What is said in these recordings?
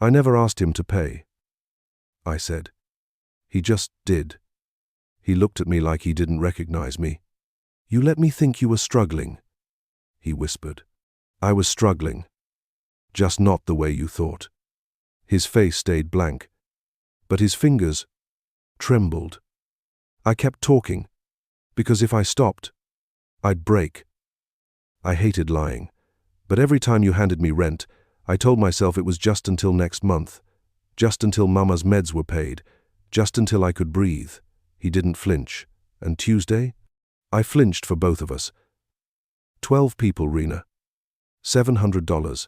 I never asked him to pay, I said. He just did. He looked at me like he didn't recognize me. You let me think you were struggling, he whispered. I was struggling. Just not the way you thought. His face stayed blank, but his fingers trembled. I kept talking, because if I stopped, I'd break. I hated lying, but every time you handed me rent, I told myself it was just until next month, just until Mama's meds were paid, just until I could breathe. He didn't flinch. And Tuesday? I flinched for both of us. 12 people, Rena. $700.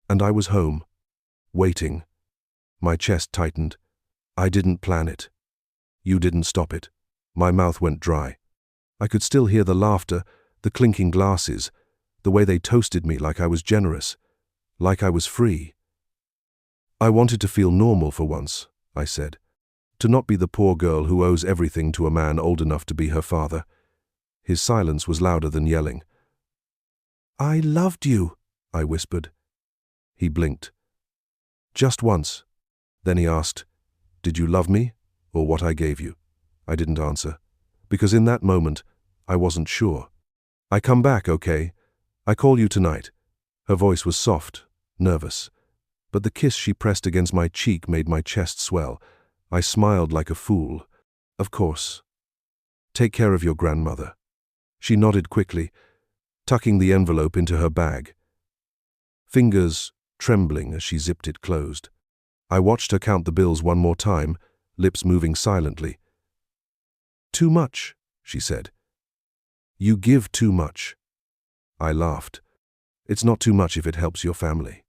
And I was home, waiting. My chest tightened. I didn't plan it. You didn't stop it. My mouth went dry. I could still hear the laughter, the clinking glasses, the way they toasted me like I was generous, like I was free. I wanted to feel normal for once, I said. To not be the poor girl who owes everything to a man old enough to be her father. His silence was louder than yelling. I loved you, I whispered. He blinked. Just once. Then he asked, did you love me, or what I gave you? I didn't answer, because in that moment, I wasn't sure. I come back, okay? I call you tonight. Her voice was soft, nervous, but the kiss she pressed against my cheek made my chest swell. I smiled like a fool. Of course. Take care of your grandmother. She nodded quickly, tucking the envelope into her bag, fingers trembling as she zipped it closed. I watched her count the bills one more time, lips moving silently. Too much, she said. You give too much. I laughed. It's not too much if it helps your family.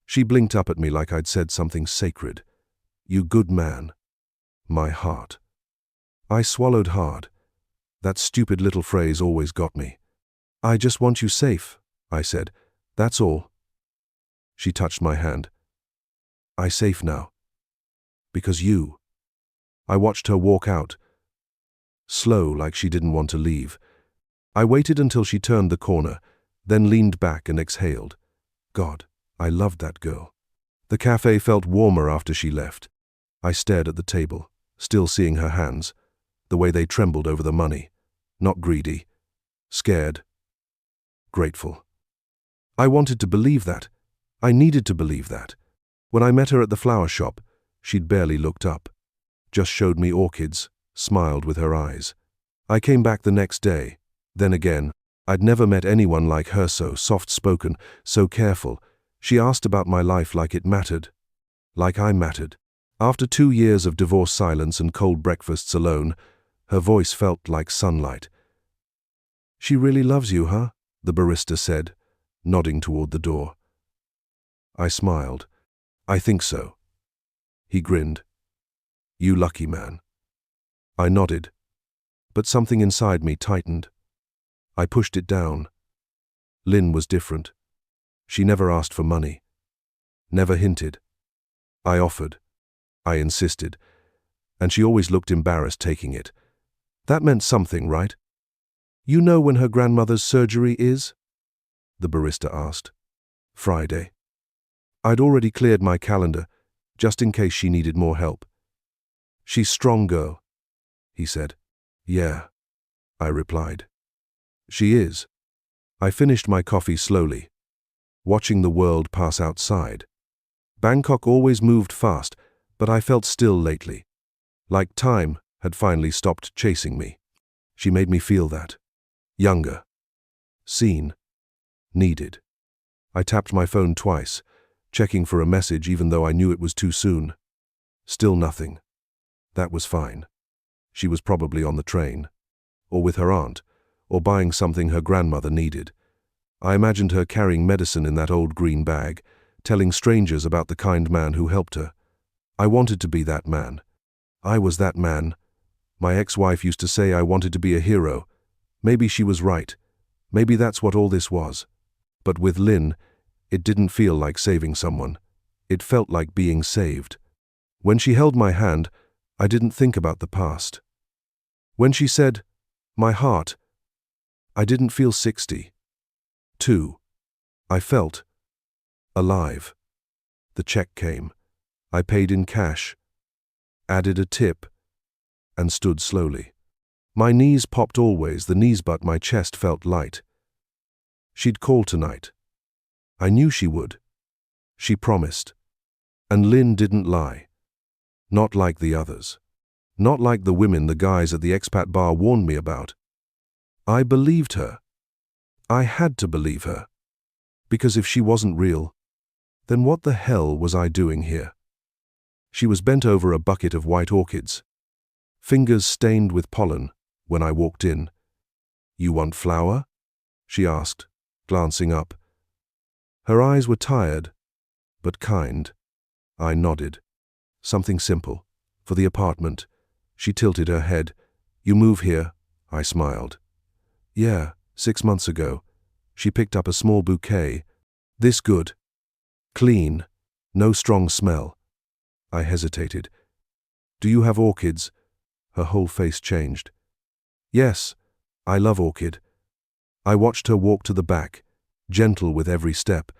She blinked up at me like I'd said something sacred. You good man. My heart. I swallowed hard. That stupid little phrase always got me. I just want you safe, I said. That's all. She touched my hand. I safe now. Because you. I watched her walk out, slow like she didn't want to leave. I waited until she turned the corner, then leaned back and exhaled. God, I loved that girl. The cafe felt warmer after she left. I stared at the table, still seeing her hands, the way they trembled over the money. Not greedy, scared, grateful. I wanted to believe that. I needed to believe that. When I met her at the flower shop, she'd barely looked up, just showed me orchids, smiled with her eyes. I came back the next day. Then again, I'd never met anyone like her, so soft-spoken, so careful. She asked about my life like it mattered, like I mattered. After 2 years of divorce silence and cold breakfasts alone, her voice felt like sunlight. She really loves you, huh? The barista said, nodding toward the door. I smiled. I think so. He grinned. You lucky man. I nodded, but something inside me tightened. I pushed it down. Lynn was different. She never asked for money. Never hinted. I offered. I insisted. And she always looked embarrassed taking it. That meant something, right? You know when her grandmother's surgery is? The barista asked. Friday. I'd already cleared my calendar, just in case she needed more help. She's strong girl, he said. Yeah, I replied. She is. I finished my coffee slowly, watching the world pass outside. Bangkok always moved fast, but I felt still lately, like time had finally stopped chasing me. She made me feel that. Younger. Seen. Needed. I tapped my phone twice, checking for a message even though I knew it was too soon. Still nothing. That was fine. She was probably on the train, or with her aunt, or buying something her grandmother needed. I imagined her carrying medicine in that old green bag, telling strangers about the kind man who helped her. I wanted to be that man. I was that man. My ex-wife used to say I wanted to be a hero. Maybe she was right. Maybe that's what all this was. But with Lynn, it didn't feel like saving someone. It felt like being saved. When she held my hand, I didn't think about the past. When she said, my heart, I didn't feel 60. I felt alive. The check came. I paid in cash, added a tip, and stood slowly. My knees popped always, the knees, but my chest felt light. She'd call tonight. I knew she would. She promised. And Lynn didn't lie. Not like the others. Not like the women the guys at the Expat bar warned me about. I believed her. I had to believe her. Because if she wasn't real, then what the hell was I doing here? She was bent over a bucket of white orchids, fingers stained with pollen, when I walked in. "You want flower?" she asked, glancing up. Her eyes were tired, but kind. I nodded. "Something simple. For the apartment." She tilted her head. "You move here?" I smiled. "Yeah, 6 months ago." She picked up a small bouquet. "This good? Clean? No strong smell?" I hesitated. "Do you have orchids?" Her whole face changed. "Yes, I love orchid." I watched her walk to the back, gentle with every step.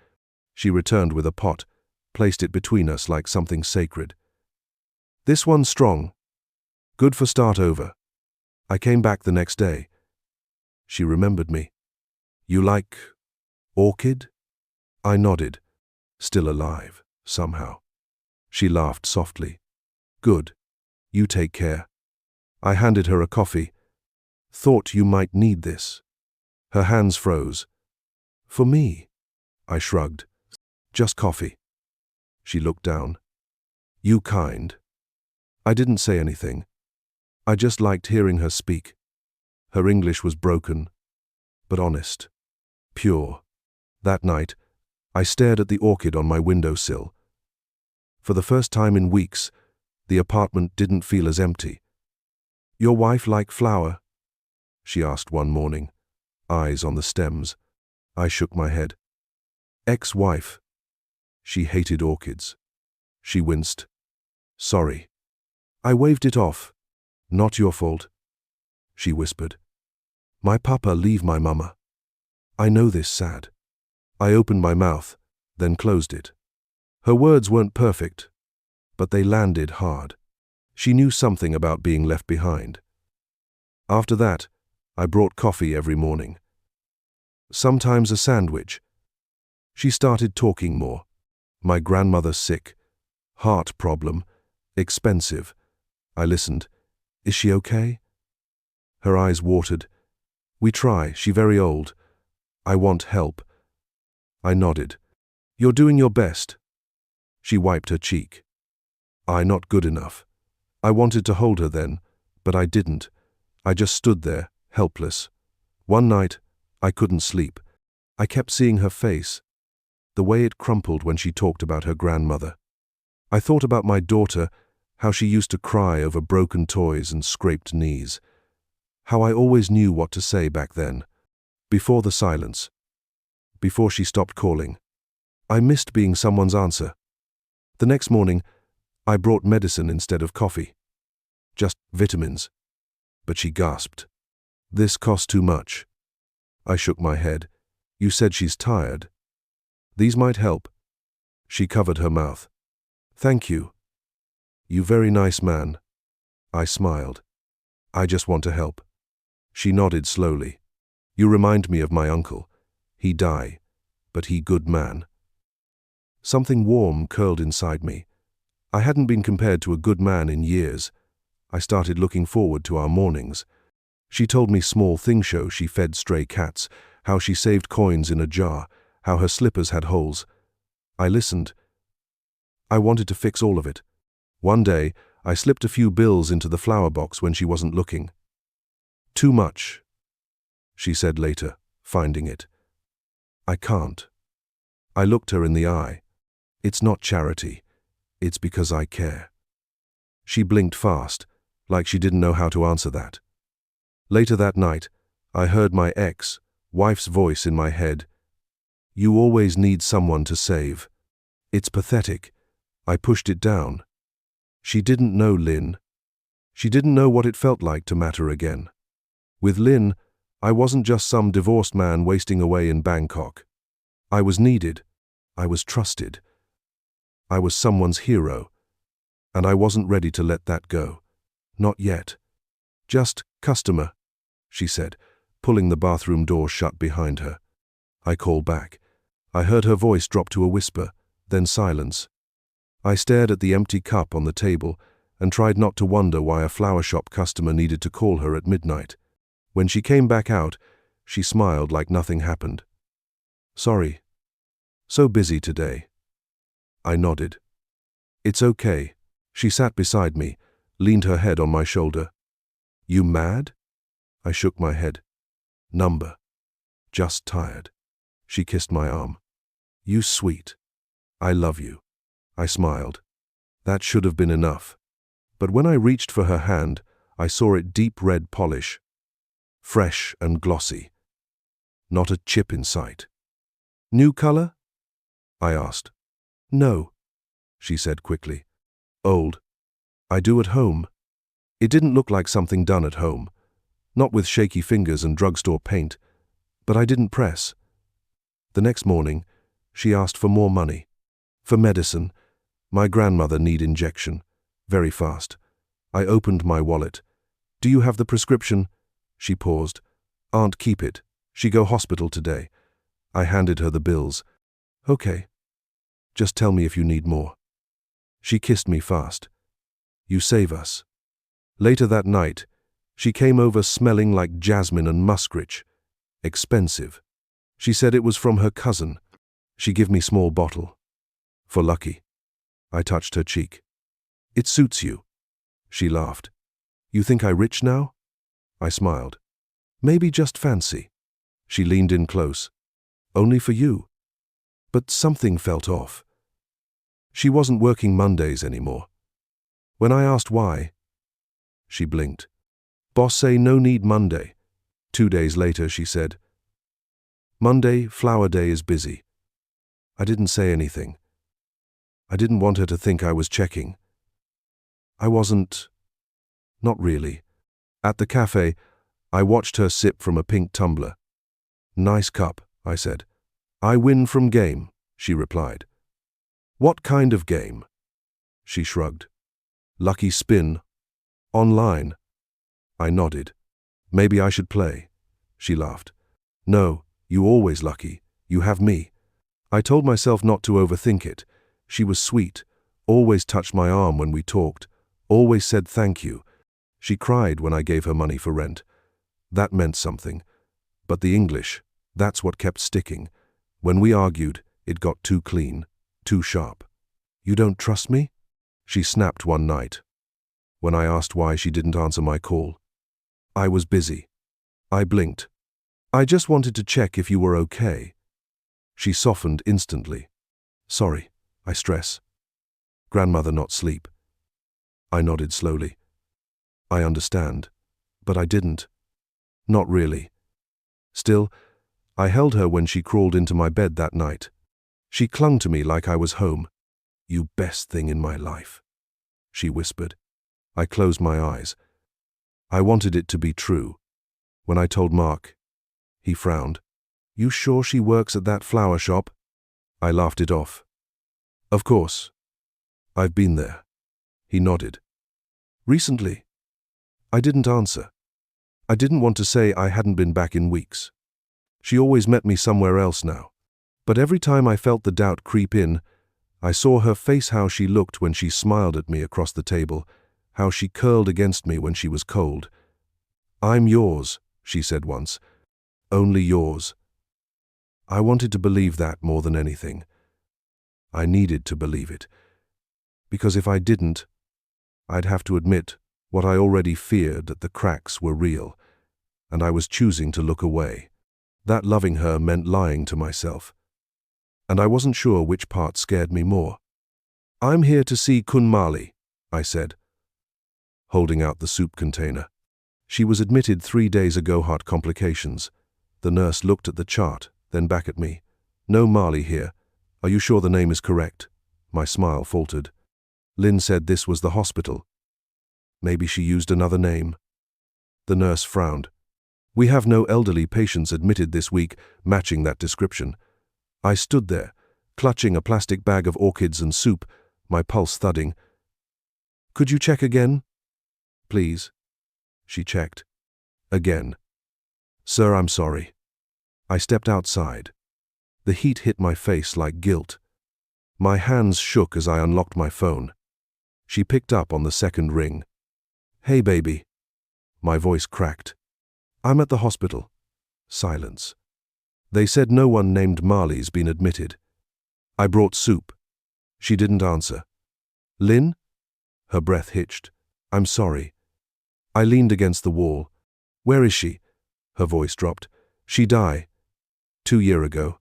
She returned with a pot, placed it between us like something sacred. "This one's strong. Good for start over." I came back the next day. She remembered me. "You like orchid?" I nodded, still alive, somehow. She laughed softly. "Good. You take care." I handed her a coffee. "Thought you might need this." Her hands froze. "For me?" I shrugged. "Just coffee." She looked down. "You kind." I didn't say anything. I just liked hearing her speak. Her English was broken, but honest, pure. That night, I stared at the orchid on my windowsill. For the first time in weeks, the apartment didn't feel as empty. "Your wife like flower?" she asked one morning, eyes on the stems. I shook my head. "Ex-wife. She hated orchids." She winced. "Sorry." I waved it off. "Not your fault." She whispered. "My papa leave my mama." I know this sad. I opened my mouth, then closed it. Her words weren't perfect, but they landed hard. She knew something about being left behind. After that, I brought coffee every morning. Sometimes a sandwich. She started talking more. My grandmother sick. Heart problem. Expensive. I listened. "Is she okay?" Her eyes watered. "We try. She very old. I want help." I nodded. "You're doing your best." She wiped her cheek. "I not good enough." I wanted to hold her then, but I didn't. I just stood there, helpless. One night, I couldn't sleep. I kept seeing her face, the way it crumpled when she talked about her grandmother. I thought about my daughter, how she used to cry over broken toys and scraped knees. How I always knew what to say back then, before the silence, before she stopped calling. I missed being someone's answer. The next morning, I brought medicine instead of coffee. Just vitamins. But she gasped. "This costs too much." I shook my head. "You said she's tired. These might help." She covered her mouth. "Thank you. You very nice man." I smiled. "I just want to help." She nodded slowly. "You remind me of my uncle. He die, but he good man." Something warm curled inside me. I hadn't been compared to a good man in years. I started looking forward to our mornings. She told me small things show she fed stray cats, how she saved coins in a jar, how her slippers had holes. I listened. I wanted to fix all of it. One day, I slipped a few bills into the flower box when she wasn't looking. "Too much," she said later, finding it. "I can't." I looked her in the eye. "It's not charity. It's because I care." She blinked fast, like she didn't know how to answer that. Later that night, I heard my ex-wife's voice in my head. "You always need someone to save." It's pathetic. I pushed it down. She didn't know Lynn. She didn't know what it felt like to matter again. With Lynn, I wasn't just some divorced man wasting away in Bangkok. I was needed. I was trusted. I was someone's hero, and I wasn't ready to let that go. Not yet. Just, customer, she said, pulling the bathroom door shut behind her. I called back. I heard her voice drop to a whisper, then silence. I stared at the empty cup on the table and tried not to wonder why a flower shop customer needed to call her at midnight. When she came back out, she smiled like nothing happened. Sorry. So busy today. I nodded. It's okay. She sat beside me, leaned her head on my shoulder. You mad? I shook my head. Number. Just tired. She kissed my arm. You sweet. I love you. I smiled. That should have been enough. But when I reached for her hand, I saw it deep red polish. Fresh and glossy. Not a chip in sight. New color? I asked. No, she said quickly. Old. I do at home. It didn't look like something done at home. Not with shaky fingers and drugstore paint. But I didn't press. The next morning, she asked for more money. For medicine. My grandmother need injection. Very fast. I opened my wallet. Do you have the prescription? She paused. Aunt keep it. She go hospital today. I handed her the bills. Okay. Just tell me if you need more. She kissed me fast. You save us. Later that night, she came over smelling like jasmine and muskrich. Expensive. She said it was from her cousin. She give me small bottle. For lucky. I touched her cheek. It suits you. She laughed. You think I rich now? I smiled. Maybe just fancy. She leaned in close. Only for you. But something felt off. She wasn't working Mondays anymore. When I asked why, she blinked. Boss say no need Monday. 2 days later, she said, Monday, flower day is busy. I didn't say anything. I didn't want her to think I was checking. I wasn't. Not really. At the cafe, I watched her sip from a pink tumbler. Nice cup, I said. I win from game, she replied. What kind of game? She shrugged. Lucky spin. Online. I nodded. Maybe I should play. She laughed. No, you always lucky. You have me. I told myself not to overthink it. She was sweet, always touched my arm when we talked, always said thank you. She cried when I gave her money for rent. That meant something. But the English, that's what kept sticking. When we argued, it got too clean, too sharp. You don't trust me? She snapped one night. When I asked why she didn't answer my call. I was busy. I blinked. I just wanted to check if you were okay. She softened instantly. Sorry, I stress. Grandmother not sleep. I nodded slowly. I understand. But I didn't. Not really. Still, I held her when she crawled into my bed that night. She clung to me like I was home. You best thing in my life, she whispered. I closed my eyes. I wanted it to be true. When I told Mark, he frowned. You sure she works at that flower shop? I laughed it off. Of course. I've been there. He nodded. Recently? I didn't answer. I didn't want to say I hadn't been back in weeks. She always met me somewhere else now. But every time I felt the doubt creep in, I saw her face, how she looked when she smiled at me across the table, how she curled against me when she was cold. I'm yours, she said once. Only yours. I wanted to believe that more than anything. I needed to believe it. Because if I didn't, I'd have to admit what I already feared, that the cracks were real, and I was choosing to look away. That loving her meant lying to myself. And I wasn't sure which part scared me more. I'm here to see Kun Mali, I said, holding out the soup container. She was admitted 3 days ago, heart complications. The nurse looked at the chart, then back at me. No Mali here. Are you sure the name is correct? My smile faltered. Lynn said this was the hospital. Maybe she used another name. The nurse frowned. We have no elderly patients admitted this week matching that description. I stood there, clutching a plastic bag of orchids and soup, my pulse thudding. "Could you check again? Please." She checked. Again. "Sir, I'm sorry." I stepped outside. The heat hit my face like guilt. My hands shook as I unlocked my phone. She picked up on the second ring. "Hey, baby." My voice cracked. "I'm at the hospital." Silence. "They said no one named Marley's been admitted." "I brought soup." She didn't answer. "Lynn?" Her breath hitched. "I'm sorry." I leaned against the wall. "Where is she?" Her voice dropped. "She died 2 years ago."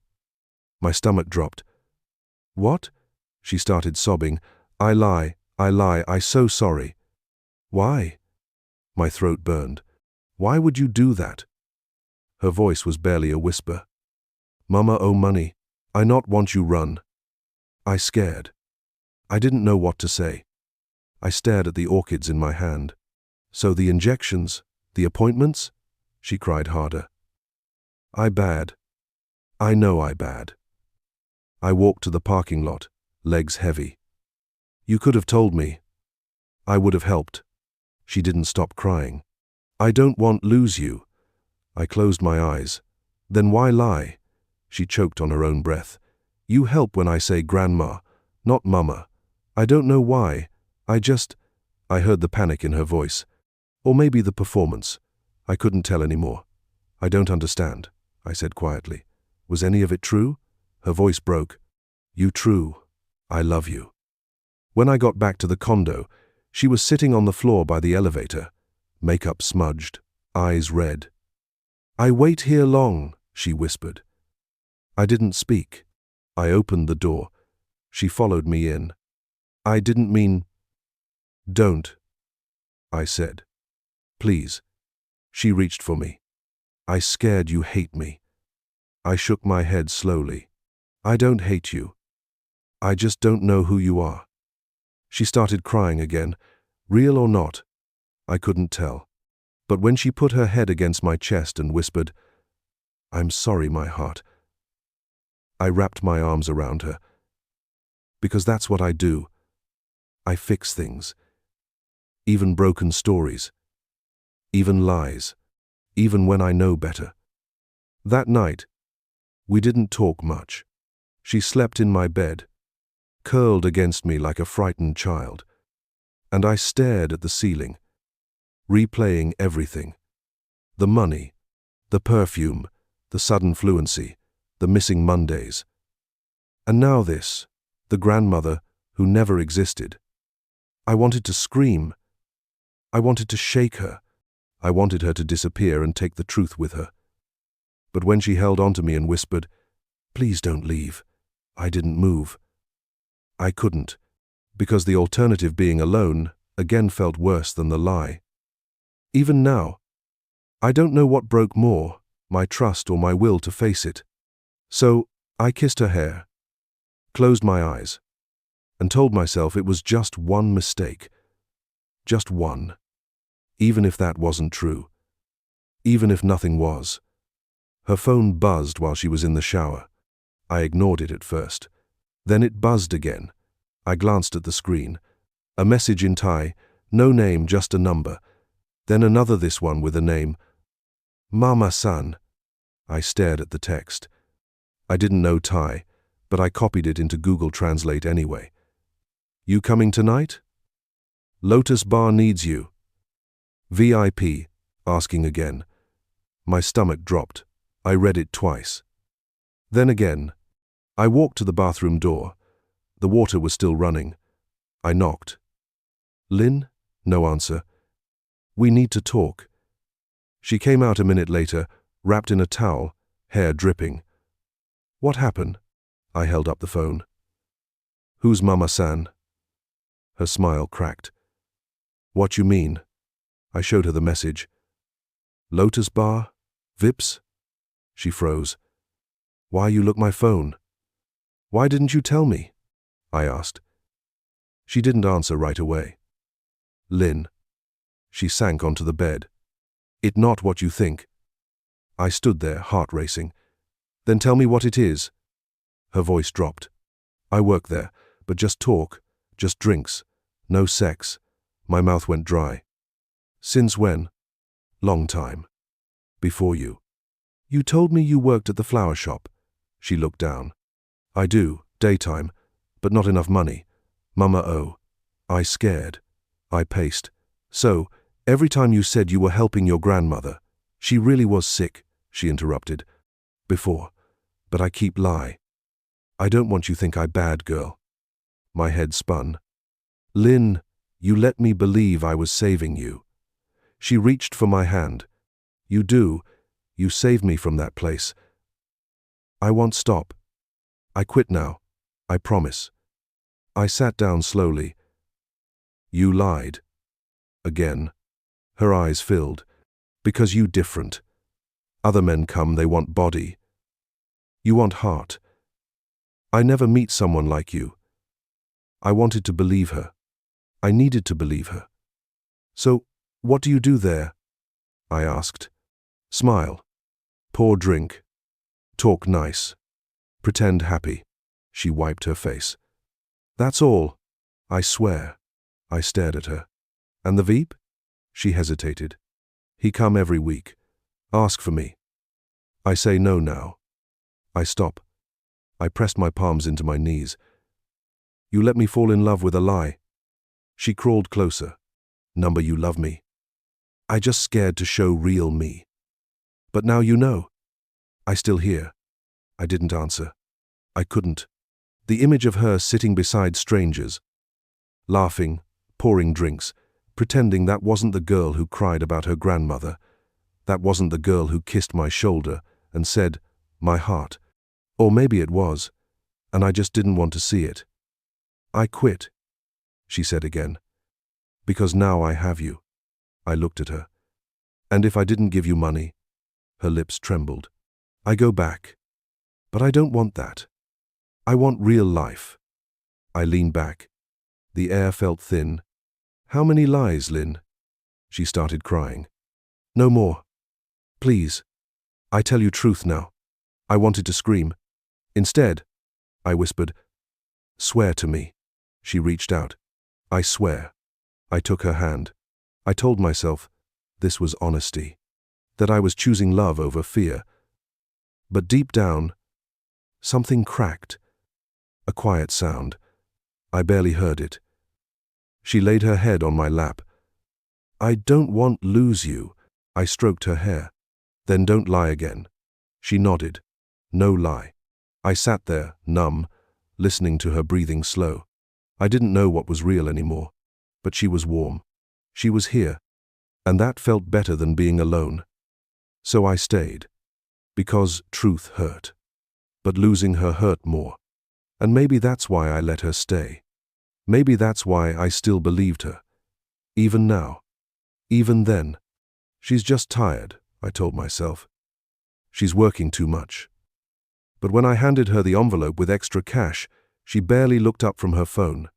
My stomach dropped. "What?" She started sobbing. I lie, I so sorry." "Why?" My throat burned. "Why would you do that?" Her voice was barely a whisper. "Mama owe money. I not want you run." I scared. I didn't know what to say. I stared at the orchids in my hand. "So the injections, the appointments?" She cried harder. "I bad. I know I bad." I walked to the parking lot, legs heavy. "You could have told me. I would have helped." She didn't stop crying. "I don't want lose you." I closed my eyes. "Then why lie?" She choked on her own breath. "You help when I say grandma, not mama. I don't know why. I heard the panic in her voice. Or maybe the performance. I couldn't tell anymore. "I don't understand," I said quietly. "Was any of it true?" Her voice broke. "You true. I love you." When I got back to the condo, she was sitting on the floor by the elevator, makeup smudged, eyes red. "I wait here long," she whispered. I didn't speak. I opened the door. She followed me in. "I didn't mean—" "Don't," I said. "Please." She reached for me. "I scared you hate me." I shook my head slowly. "I don't hate you. I just don't know who you are." She started crying again. Real or not, I couldn't tell. But when she put her head against my chest and whispered, "I'm sorry, my heart," I wrapped my arms around her. Because that's what I do. I fix things. Even broken stories. Even lies. Even when I know better. That night, we didn't talk much. She slept in my bed, curled against me like a frightened child, and I stared at the ceiling, replaying everything. The money, the perfume, the sudden fluency, the missing Mondays. And now this, the grandmother who never existed. I wanted to scream. I wanted to shake her. I wanted her to disappear and take the truth with her. But when she held onto me and whispered, "Please don't leave," I didn't move. I couldn't, because the alternative, being alone, again felt worse than the lie. Even now, I don't know what broke more, my trust or my will to face it. So I kissed her hair, closed my eyes, and told myself it was just one mistake. Just one. Even if that wasn't true. Even if nothing was. Her phone buzzed while she was in the shower. I ignored it at first. Then it buzzed again. I glanced at the screen. A message in Thai, no name, just a number. Then another, this one with a name. "Mama-san." I stared at the text. I didn't know Thai, but I copied it into Google Translate anyway. "You coming tonight? Lotus Bar needs you. VIP, asking again." My stomach dropped. I read it twice. Then again. I walked to the bathroom door. The water was still running. I knocked. "Lynn?" No answer. "We need to talk." She came out a minute later, wrapped in a towel, hair dripping. "What happened?" I held up the phone. "Who's Mama-san?" Her smile cracked. "What you mean?" I showed her the message. "Lotus Bar? Vips?" She froze. "Why you look my phone?" "Why didn't you tell me?" I asked. She didn't answer right away. "Lynn." She sank onto the bed. "It not what you think." I stood there, heart racing. "Then tell me what it is." Her voice dropped. "I work there, but just talk. Just drinks. No sex. My mouth went dry. Since when? Long time. Before you. You told me you worked at the flower shop. She looked down. I do, daytime, but not enough money. Mama oh. I scared. I paced. So, every time you said you were helping your grandmother, she really was sick, she interrupted. Before. But I keep lie. I don't want you think I bad girl. My head spun. Lynn, you let me believe I was saving you. She reached for my hand. You do. You saved me from that place. I won't stop. I quit now. I promise. I sat down slowly. You lied. Again. Her eyes filled. Because you different. Other men come, they want body. You want heart. I never meet someone like you. I wanted to believe her. I needed to believe her. So, what do you do there? I asked. Smile. Pour drink. Talk nice. Pretend happy. She wiped her face. That's all. I swear. I stared at her. And the Veep? She hesitated. He come every week. Ask for me. I say no now. I stop. I pressed my palms into my knees. You let me fall in love with a lie. She crawled closer. Number you love me. I just scared to show real me. But now you know. I still hear. I didn't answer. I couldn't. The image of her sitting beside strangers, laughing, pouring drinks, pretending that wasn't the girl who cried about her grandmother, that wasn't the girl who kissed my shoulder and said, my heart. Or maybe it was, and I just didn't want to see it. I quit, she said again. Because now I have you. I looked at her. And if I didn't give you money? Her lips trembled. I go back. But I don't want that. I want real life. I leaned back. The air felt thin. How many lies, Lynn? She started crying. No more. Please. I tell you truth now. I wanted to scream. Instead, I whispered, swear to me. She reached out. I swear. I took her hand. I told myself this was honesty, that I was choosing love over fear. But deep down, something cracked. A quiet sound. I barely heard it. She laid her head on my lap. I don't want lose you. I stroked her hair. Then don't lie again. She nodded. No lie. I sat there, numb, listening to her breathing slow. I didn't know what was real anymore, but she was warm. She was here, and that felt better than being alone. So I stayed, because truth hurt. But losing her hurt more. And maybe that's why I let her stay. Maybe that's why I still believed her. Even now. Even then. She's just tired, I told myself. She's working too much. But when I handed her the envelope with extra cash, she barely looked up from her phone.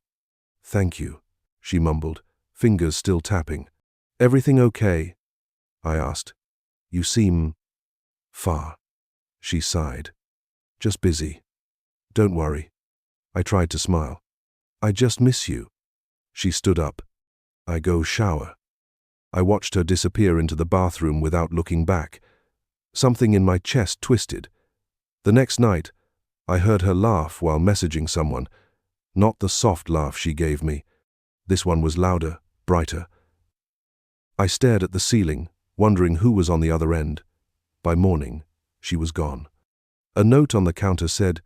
Thank you, she mumbled, fingers still tapping. Everything okay? I asked. You seem far. She sighed. Just busy. Don't worry. I tried to smile. I just miss you. She stood up. I go shower. I watched her disappear into the bathroom without looking back. Something in my chest twisted. The next night, I heard her laugh while messaging someone. Not the soft laugh she gave me. This one was louder, brighter. I stared at the ceiling, wondering who was on the other end. By morning, she was gone. A note on the counter said,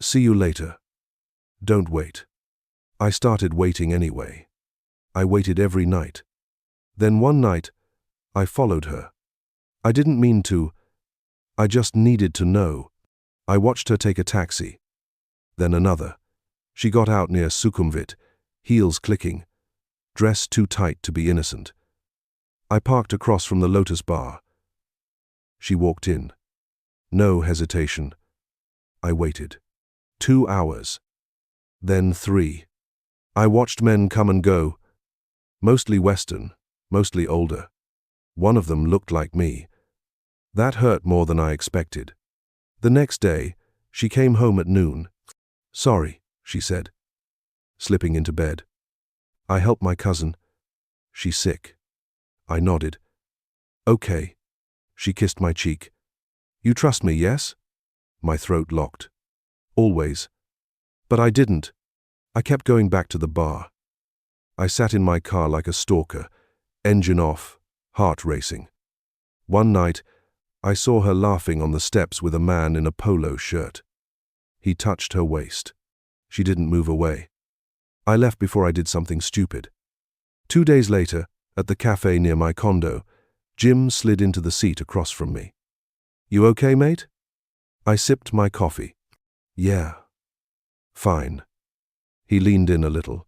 "See you later. Don't wait." I started waiting anyway. I waited every night. Then one night, I followed her. I didn't mean to. I just needed to know. I watched her take a taxi. Then another. She got out near Sukhumvit, heels clicking, dress too tight to be innocent. I parked across from the Lotus Bar. She walked in. No hesitation. I waited. 2 hours. Then 3. I watched men come and go. Mostly Western, mostly older. One of them looked like me. That hurt more than I expected. The next day, she came home at noon. Sorry, she said. slipping into bed. I help my cousin. She's sick. I nodded. Okay. She kissed my cheek. You trust me, yes? My throat locked. Always. But I didn't. I kept going back to the bar. I sat in my car like a stalker, engine off, heart racing. One night, I saw her laughing on the steps with a man in a polo shirt. He touched her waist. She didn't move away. I left before I did something stupid. 2 days later, at the cafe near my condo, Jim slid into the seat across from me. You okay, mate? I sipped my coffee. Yeah. Fine. He leaned in a little.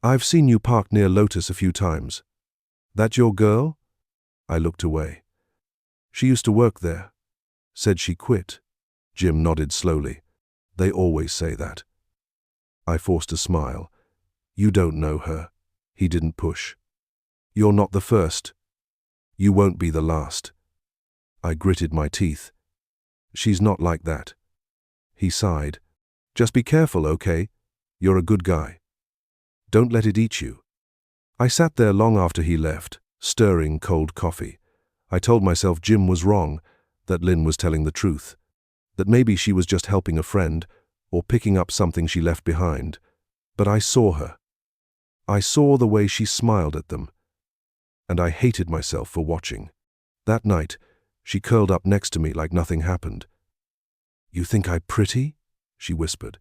I've seen you parked near Lotus a few times. That your girl? I looked away. She used to work there. Said she quit. Jim nodded slowly. They always say that. I forced a smile. You don't know her. He didn't push. You're not the first. You won't be the last. I gritted my teeth. She's not like that. He sighed. Just be careful, okay? You're a good guy. Don't let it eat you. I sat there long after he left, stirring cold coffee. I told myself Jim was wrong, that Lynn was telling the truth, that maybe she was just helping a friend or picking up something she left behind. But I saw her. I saw the way she smiled at them, and I hated myself for watching. That night, she curled up next to me like nothing happened. You think I'm pretty? She whispered.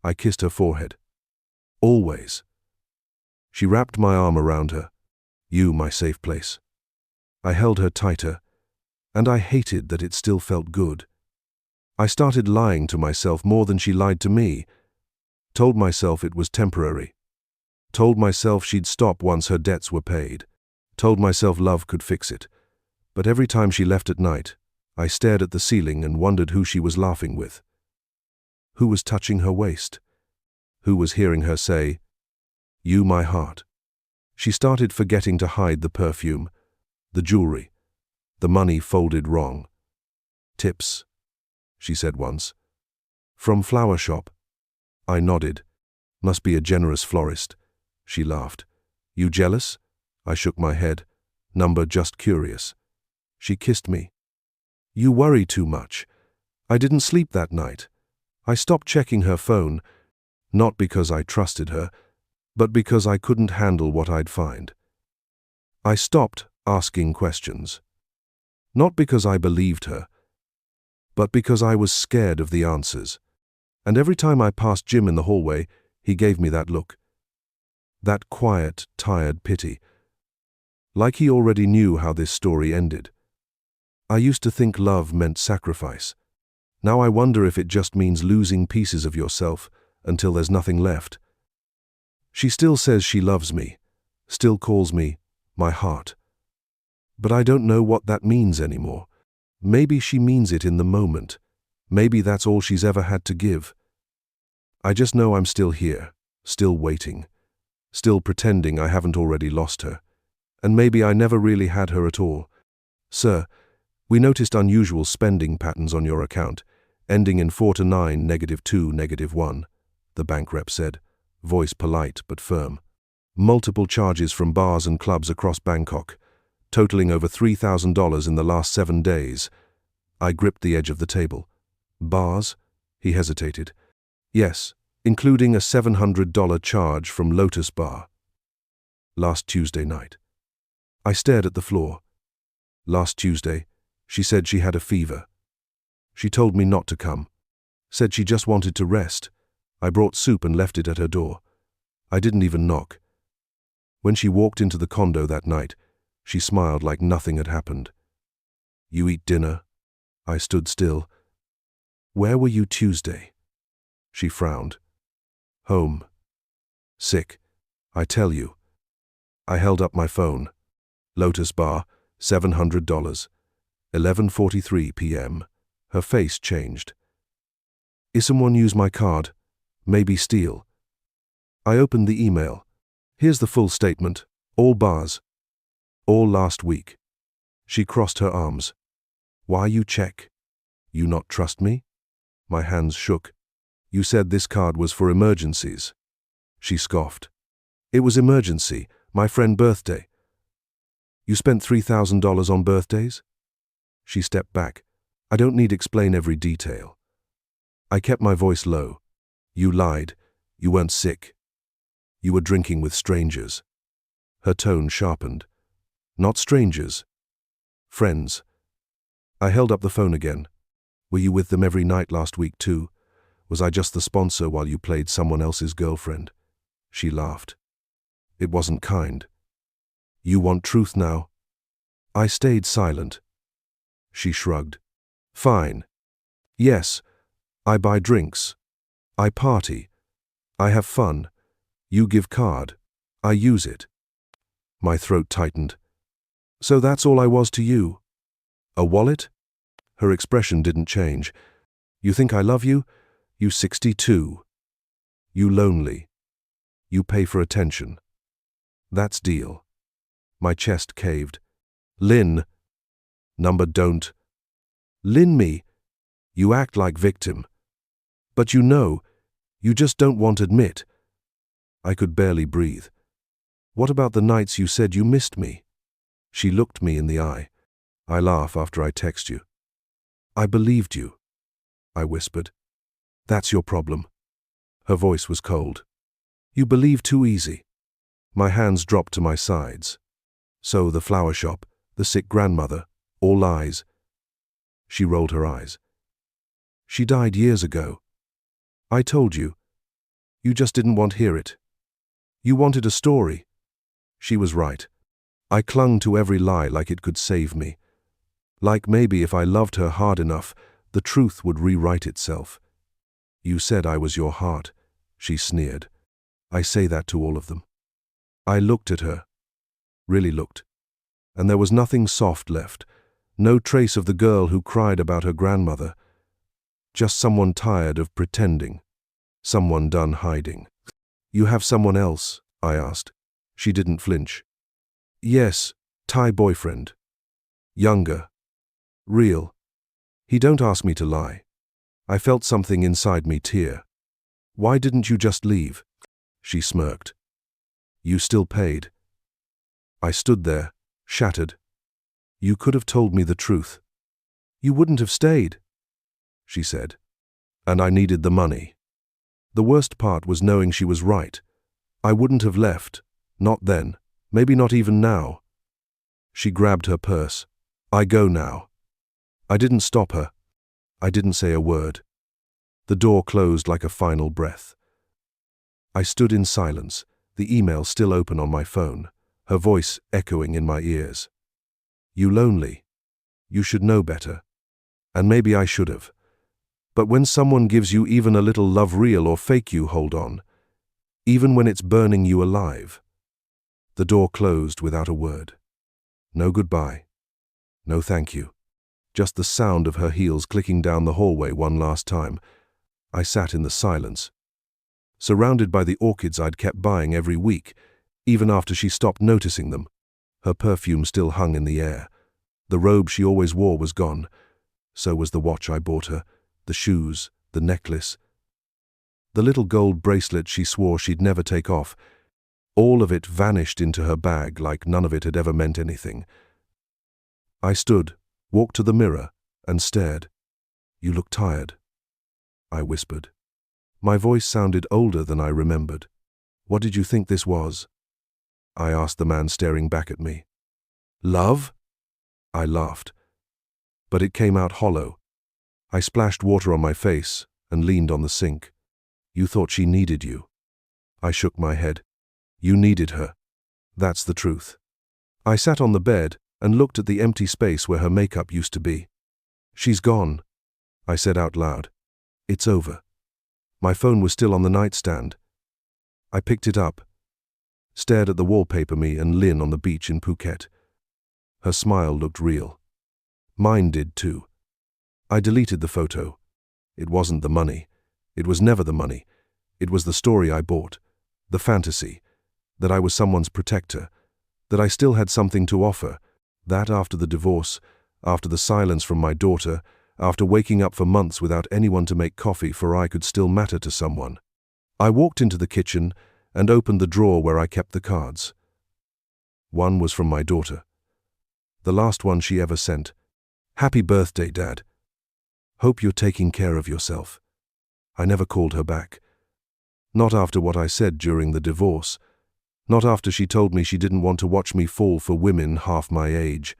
I kissed her forehead. Always. She wrapped my arm around her. You, my safe place. I held her tighter, and I hated that it still felt good. I started lying to myself more than she lied to me. Told myself it was temporary. Told myself she'd stop once her debts were paid. Told myself love could fix it. But every time she left at night, I stared at the ceiling and wondered who she was laughing with. Who was touching her waist? Who was hearing her say, "You, my heart"? She started forgetting to hide the perfume, the jewelry, the money folded wrong. Tips, she said once. From flower shop. I nodded. Must be a generous florist. She laughed. You jealous? I shook my head. Number just curious. She kissed me. You worry too much. I didn't sleep that night. I stopped checking her phone, not because I trusted her, but because I couldn't handle what I'd find. I stopped asking questions. Not because I believed her, but because I was scared of the answers. And every time I passed Jim in the hallway, he gave me that look. That quiet, tired pity. Like he already knew how this story ended. I used to think love meant sacrifice. Now I wonder if it just means losing pieces of yourself until there's nothing left. She still says she loves me, still calls me my heart. But I don't know what that means anymore. Maybe she means it in the moment. Maybe that's all she's ever had to give. I just know I'm still here, still waiting, still pretending I haven't already lost her. And maybe I never really had her at all. Sir, we noticed unusual spending patterns on your account, ending in 4 to 9, -2, -1, the bank rep said, voice polite but firm. Multiple charges from bars and clubs across Bangkok, totaling over $3,000 in the last 7 days. I gripped the edge of the table. Bars? He hesitated. Yes, including a $700 charge from Lotus Bar. Last Tuesday night. I stared at the floor. Last Tuesday, she said she had a fever. She told me not to come. Said she just wanted to rest. I brought soup and left it at her door. I didn't even knock. When she walked into the condo that night, she smiled like nothing had happened. You eat dinner? I stood still. Where were you Tuesday? She frowned. Home. Sick. I tell you. I held up my phone. Lotus Bar, $700. 11:43 p.m. Her face changed. Is someone use my card? Maybe steal. I opened the email. Here's the full statement. All bars. All last week. She crossed her arms. Why you check? You not trust me? My hands shook. You said this card was for emergencies. She scoffed. It was emergency, my friend's birthday. You spent $3,000 on birthdays? She stepped back. I don't need to explain every detail. I kept my voice low. You lied. You weren't sick. You were drinking with strangers. Her tone sharpened. Not strangers. Friends. I held up the phone again. Were you with them every night last week too? Was I just the sponsor while you played someone else's girlfriend? She laughed. It wasn't kind. You want truth now? I stayed silent. She shrugged. Fine. Yes, I buy drinks. I party. I have fun. You give card. I use it. My throat tightened. So that's all I was to you? A wallet? Her expression didn't change. You think I love you? You 62. You lonely. You pay for attention. That's deal. My chest caved. Lynn. Number don't. Lynn me. You act like victim. But you know, you just don't want to admit. I could barely breathe. What about the nights you said you missed me? She looked me in the eye. I laugh after I text you. I believed you, I whispered. That's your problem. Her voice was cold. You believe too easy. My hands dropped to my sides. So the flower shop, the sick grandmother, all lies. She rolled her eyes. She died years ago. I told you. You just didn't want to hear it. You wanted a story. She was right. I clung to every lie like it could save me. Like maybe if I loved her hard enough, the truth would rewrite itself. You said I was your heart, she sneered. I say that to all of them. I looked at her. Really looked. And there was nothing soft left. No trace of the girl who cried about her grandmother. Just someone tired of pretending. Someone done hiding. You have someone else? I asked. She didn't flinch. Yes, Thai boyfriend. Younger. Real. He don't ask me to lie. I felt something inside me tear. Why didn't you just leave? She smirked. You still paid. I stood there, shattered. You could have told me the truth. You wouldn't have stayed, she said. And I needed the money. The worst part was knowing she was right. I wouldn't have left. Not then. Maybe not even now. She grabbed her purse. I go now. I didn't stop her. I didn't say a word. The door closed like a final breath. I stood in silence, the email still open on my phone, her voice echoing in my ears. You lonely. You should know better. And maybe I should have. But when someone gives you even a little love, real or fake, you hold on. Even when it's burning you alive. The door closed without a word. No goodbye. No thank you. Just the sound of her heels clicking down the hallway one last time. I sat in the silence, surrounded by the orchids I'd kept buying every week, even after she stopped noticing them. Her perfume still hung in the air. The robe she always wore was gone. So was the watch I bought her, the shoes, the necklace, the little gold bracelet she swore she'd never take off. All of it vanished into her bag like none of it had ever meant anything. I stood, walked to the mirror, and stared. You look tired, I whispered. My voice sounded older than I remembered. What did you think this was? I asked the man staring back at me. Love? I laughed. But it came out hollow. I splashed water on my face and leaned on the sink. You thought she needed you. I shook my head. You needed her. That's the truth. I sat on the bed and looked at the empty space where her makeup used to be. She's gone, I said out loud. It's over. My phone was still on the nightstand. I picked it up, stared at the wallpaper me and Lynn on the beach in Phuket. Her smile looked real. Mine did too. I deleted the photo. It wasn't the money. It was never the money. It was the story I bought, the fantasy, that I was someone's protector, that I still had something to offer, that after the divorce, after the silence from my daughter, after waking up for months without anyone to make coffee, for I could still matter to someone. I walked into the kitchen, and opened the drawer where I kept the cards. One was from my daughter. The last one she ever sent. "Happy birthday, Dad. Hope you're taking care of yourself." I never called her back. Not after what I said during the divorce. Not after she told me she didn't want to watch me fall for women half my age.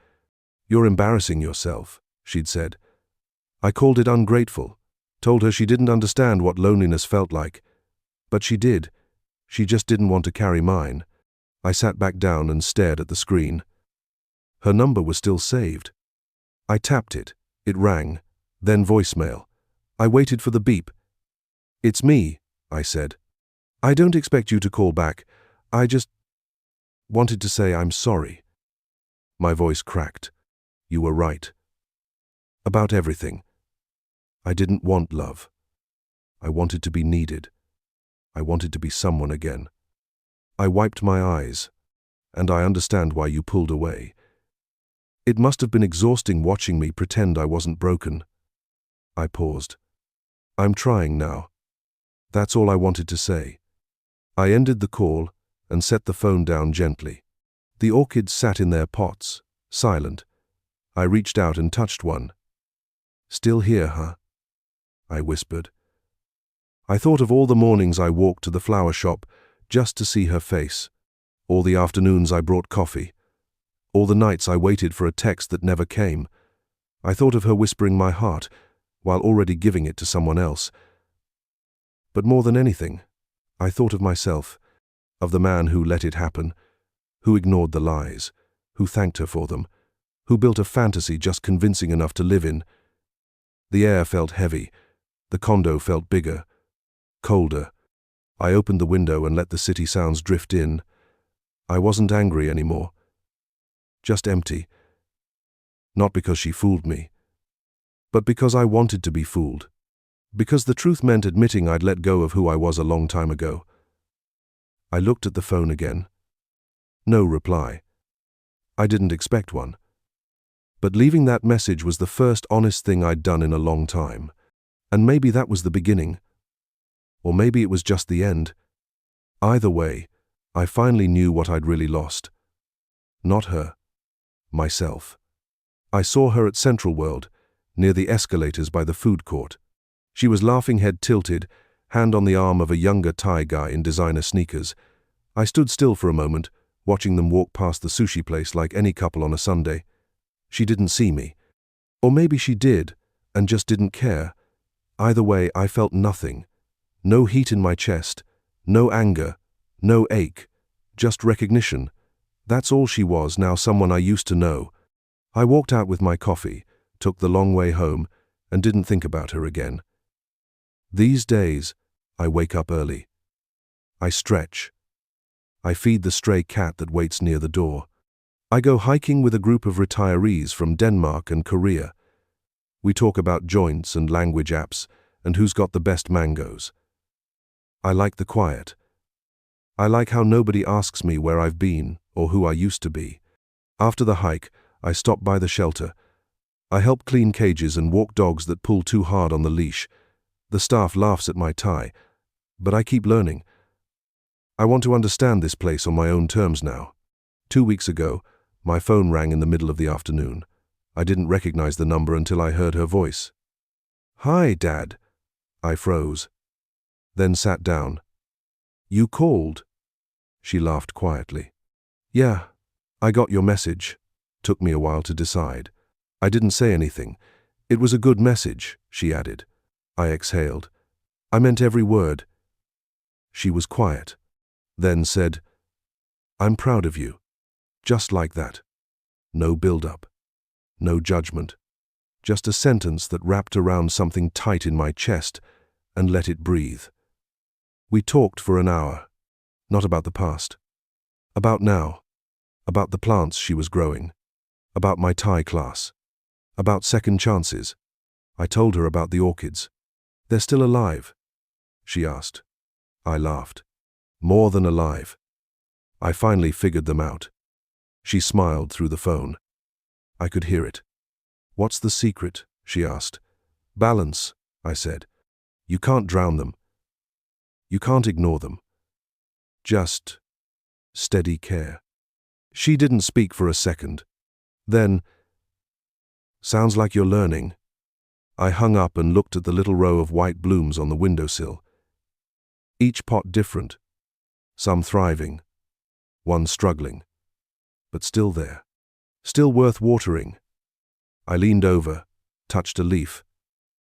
"You're embarrassing yourself," she'd said. I called it ungrateful, told her she didn't understand what loneliness felt like. But she did. She just didn't want to carry mine. I sat back down and stared at the screen. Her number was still saved. I tapped it. It rang. Then voicemail. I waited for the beep. "It's me," I said. "I don't expect you to call back. I just wanted to say I'm sorry." My voice cracked. "You were right. About everything. I didn't want love. I wanted to be needed. I wanted to be someone again. I wiped my eyes, and I understand why you pulled away. It must have been exhausting watching me pretend I wasn't broken." I paused. "I'm trying now. That's all I wanted to say." I ended the call and set the phone down gently. The orchids sat in their pots, silent. I reached out and touched one. "Still here, huh?" I whispered. I thought of all the mornings I walked to the flower shop just to see her face, all the afternoons I brought coffee, all the nights I waited for a text that never came. I thought of her whispering my heart while already giving it to someone else. But more than anything, I thought of myself, of the man who let it happen, who ignored the lies, who thanked her for them, who built a fantasy just convincing enough to live in. The air felt heavy. The condo felt bigger, colder. I opened the window and let the city sounds drift in. I wasn't angry anymore. Just empty. Not because she fooled me, but because I wanted to be fooled. Because the truth meant admitting I'd let go of who I was a long time ago. I looked at the phone again. No reply. I didn't expect one. But leaving that message was the first honest thing I'd done in a long time. And maybe that was the beginning. Or maybe it was just the end. Either way, I finally knew what I'd really lost. Not her. Myself. I saw her at Central World, near the escalators by the food court. She was laughing, head tilted, hand on the arm of a younger Thai guy in designer sneakers. I stood still for a moment, watching them walk past the sushi place like any couple on a Sunday. She didn't see me. Or maybe she did, and just didn't care. Either way, I felt nothing. No heat in my chest, no anger, no ache, just recognition. That's all she was now, someone I used to know. I walked out with my coffee, took the long way home, and didn't think about her again. These days, I wake up early. I stretch. I feed the stray cat that waits near the door. I go hiking with a group of retirees from Denmark and Korea. We talk about joints and language apps and who's got the best mangoes. I like the quiet. I like how nobody asks me where I've been or who I used to be. After the hike, I stop by the shelter. I help clean cages and walk dogs that pull too hard on the leash. The staff laughs at my tie, but I keep learning. I want to understand this place on my own terms now. 2 weeks ago, my phone rang in the middle of the afternoon. I didn't recognize the number until I heard her voice. "Hi, Dad." I froze, then sat down. "You called?" She laughed quietly. "Yeah, I got your message." Took me a while to decide. I didn't say anything. "It was a good message," she added. I exhaled. "I meant every word." She was quiet, then said, "I'm proud of you." Just like that. No build-up. No judgment. Just a sentence that wrapped around something tight in my chest and let it breathe. We talked for an hour. Not about the past. About now. About the plants she was growing. About my Thai class. About second chances. I told her about the orchids. "They're still alive?" she asked. I laughed. "More than alive. I finally figured them out." She smiled through the phone. I could hear it. "What's the secret?" she asked. "Balance," I said. "You can't drown them. You can't ignore them. Just steady care. She didn't speak for a second. Then, "Sounds like you're learning." I hung up and looked at the little row of white blooms on the windowsill. Each pot different, some thriving, one struggling, but still there, still worth watering. I leaned over, touched a leaf.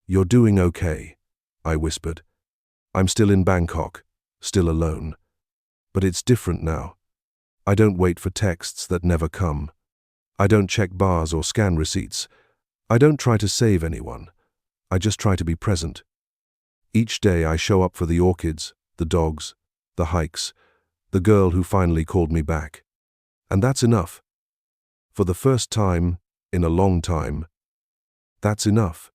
"You're doing okay," I whispered. "I'm still in Bangkok, still alone. But it's different now. I don't wait for texts that never come. I don't check bars or scan receipts. I don't try to save anyone. I just try to be present. Each day I show up for the orchids, the dogs, the hikes, the girl who finally called me back. And that's enough. For the first time in a long time, that's enough."